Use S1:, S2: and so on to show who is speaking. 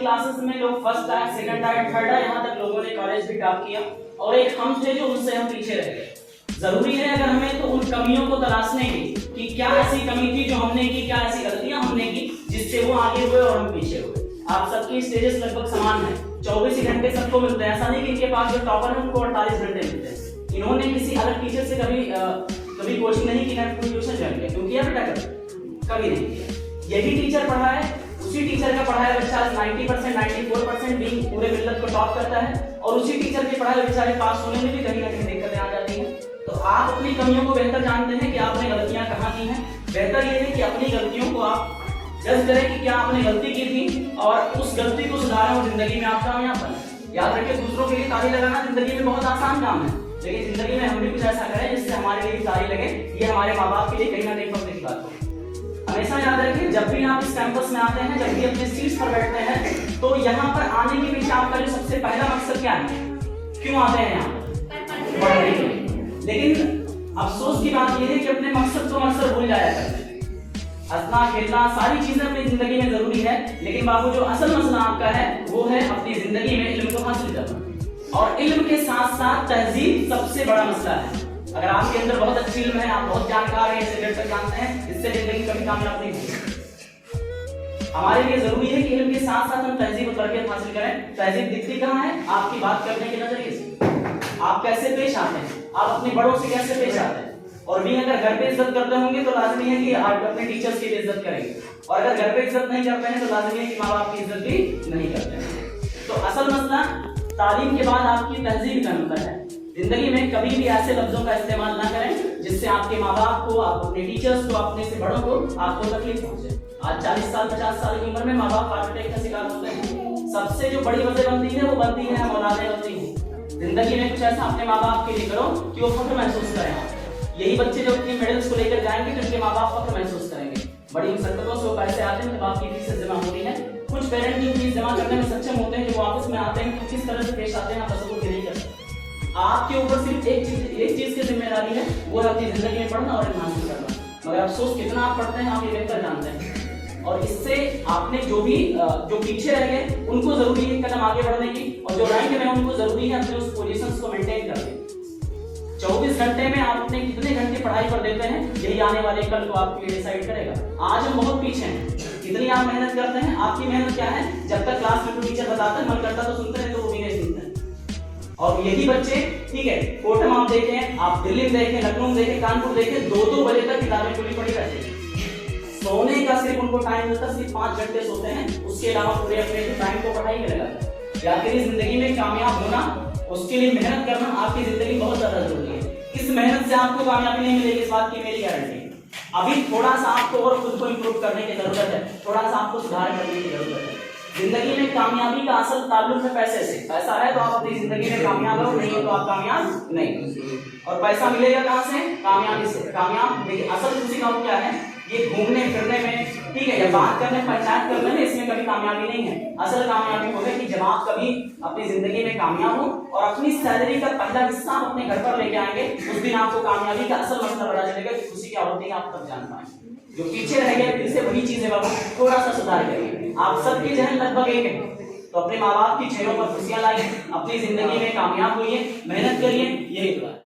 S1: Classes में लोग first आए, सेकंड आए, थर्ड आए, यहाँ तक लोगों ने कॉलेज भी टॉप किया, और एक हम थे जो उनसे हम पीछे रह गए। जरूरी है अगर हमें तो उन कमियों को तलाशने की कि क्या ऐसी कमी थी जो हमने की, क्या ऐसी गलतियां हमने की जिससे वो आगे हुए और हम पीछे हुए। आप सबकी स्टेजेस लगभग समान है, 24 घंटे सबको मिलते हैं। ऐसा नहीं कि इनके पास जो टॉपर है उनको 48 घंटे मिलते हैं। इन्होंने किसी अलग टीचर से कभी कोचिंग नहीं की, ना कोई ट्यूशन ज्वाइन किया, क्योंकि बेटा कभी नहीं किया। यही टीचर पढ़ाए, उसी टीचर का पढ़ाया बच्चा 90%, 94% भी पूरे मिलत को टॉप करता है, और उसी टीचर के पढ़ाए बेचारे पास होने में भी कहीं ना कहीं दिक्कतें आ जाती हैं। तो आप अपनी कमियों को बेहतर जानते हैं कि आपने गलतियां कहाँ की हैं। बेहतर ये है कि अपनी गलतियों को आप जज करें कि क्या आपने गलती की थी, और उस गलती को सुधारें और जिंदगी में आप कामयाब बनें। याद रखिए, दूसरों के लिए ताली लगाना जिंदगी में बहुत आसान काम है, लेकिन जिंदगी में हम भी कुछ ऐसा करें जिससे हमारे लिए ताली लगे। ये हमारे माँ बाप के लिए कहीं ना कहीं फख्र की बात हो। हमेशा याद रखिए, जब भी आप इस कैंपस में आते हैं, जब भी अपने सीट्स पर बैठते हैं, तो यहाँ पर आने के पीछे आपका जो सबसे पहला मकसद क्या है? क्यों आते हैं यहाँ पर? पढ़ने के लिए। लेकिन अफसोस की बात यह है कि अपने मकसद को अक्सर भूल जाया करते हैं। हंसना खेलना सारी चीजें अपनी जिंदगी में जरूरी है, लेकिन बाबू जो असल मसला आपका है वो है अपनी जिंदगी में इल्म को हासिल करना, और इल्म के साथ साथ तहजीब सबसे बड़ा मसला है। अगर आपके अंदर बहुत अच्छी इल्म है, आप बहुत जानकार हैं, इसे बेहतर जानते हैं, इससे जिंदगी कभी कामयाब नहीं होगी। हमारे लिए जरूरी है कि इल्म के साथ साथ हम तहजीब और तरबियत हासिल करें। तहजीब दिखती कहाँ है? आपकी बात करने के नजरिए से, आप कैसे पेश आते हैं, आप अपने बड़ों से कैसे पेश आते हैं। और भी अगर घर पे इज्जत करते होंगे तो लाजमी है कि आप अपने टीचर्स की भी इज्जत करेंगे, और अगर घर पे इज्जत नहीं करते हैं तो लाजमी है कि माँ बाप की इज्जत भी नहीं करते हैं। तो असल मसला तालीम के बाद आपकी तहजीब का नंबर है। जिंदगी में कभी भी ऐसे लफ्जों का इस्तेमाल ना करें जिससे आपके माँ बाप को, आप अपने टीचर्स को, अपने से बड़ों को आपको तकलीफ पहुंचे। आज 40 साल 50 साल की उम्र में माँ बाप हार्ट अटैक का शिकार होते हैं। सबसे जो बड़ी वजह बनती है वो बनती है हम औलादें होती हैं। जिंदगी में कुछ ऐसा अपने माँ बाप के लिए करो कि वो फख्र महसूस करें। यही बच्चे जो अपने मेडल्स को लेकर जाएंगे तो उनके माँ बाप फख्र महसूस करेंगे। बड़ी मुसीबतों से वो पैसे आते हैं, तो आपकी फीस जमा होती है। कुछ पेरेंट जो फीस जमा करने में सक्षम होते हैं, जो वापस में आते हैं तो किस तरह से पेश आते हैं आप तसव्वुर नहीं कर सकते। आपके ऊपर सिर्फ एक चीज की जिम्मेदारी है, वो है अपनी जिंदगी में पढ़ना और इल्म हासिल करना। मगर अफसोस कितना आप पढ़ते हैं आप ये बेहतर जानते हैं, और इससे आपने जो पीछे रह गए उनको जरूरी है कदम आगे बढ़ने की, और जो रैंक में उनको जरूरी है अपने उस पोजीशंस को मेंटेन करने। 24 घंटे में आप अपने कितने घंटे पढ़ाई पर देते हैं, यही आने वाले कल को आपके लिए डिसाइड करेगा। आज हम बहुत पीछे हैं, कितनी आप मेहनत करते हैं, आपकी मेहनत क्या है? जब तक क्लास में कोई टीचर बताता है मन करता तो सुनते हैं, तो वो भी नहीं सुनते हैं। और यही बच्चे, ठीक है, कोटम आप देखें, आप दिल्ली में देखें, लखनऊ में देखें, कानपुर देखें, 2-2 बजे तक किताबें खुली पड़ी रहती है। सोने का सिर्फ उनको टाइम मिलता, सिर्फ 5 घंटे सोते हैं, उसके अलावा पूरे अपने टाइम को पढ़ाई में लगाते हैं। या फिर जिंदगी में कामयाब होना, उसके लिए मेहनत करना आपकी जिंदगी बहुत ज्यादा जरूरी है। इस मेहनत से आपको कामयाबी नहीं मिलेगी, इस बात की मेरी गारंटी है। अभी थोड़ा सा आपको और खुद को इंप्रूव करने की जरूरत है, थोड़ा सा आपको सुधार करने की जरूरत है। जिंदगी में कामयाबी का असल ताल्लुक है पैसे से। पैसा है तो आप अपनी जिंदगी में कामयाब हो, नहीं हो तो आप कामयाब नहीं। और पैसा मिलेगा कहाँ से? कामयाबी से। कामयाब देखिए, असल खुशी का क्या है? ये घूमने फिरने में, ठीक है, या बात करने, पंचायत करने में, इसमें कभी कामयाबी नहीं है। असल कामयाबी होगी कि जब आप कभी अपनी जिंदगी में कामयाब हो और अपनी सैलरी का पहला हिस्सा आप अपने घर पर लेके आएंगे, उस दिन आपको कामयाबी का असल मतलब पता चलेगा कि खुशी क्या होती है, आप तब जान पाएंगे। जो पीछे रह गए फिर से वही चीजें बाबू थोड़ा सा सुधार करिए। आप सबके जहन लगभग एक है, तो अपने माँ बाप की चेहरों पर खुशियां लाइए, अपनी जिंदगी में कामयाब होइए, मेहनत करिए, यही दुआ है।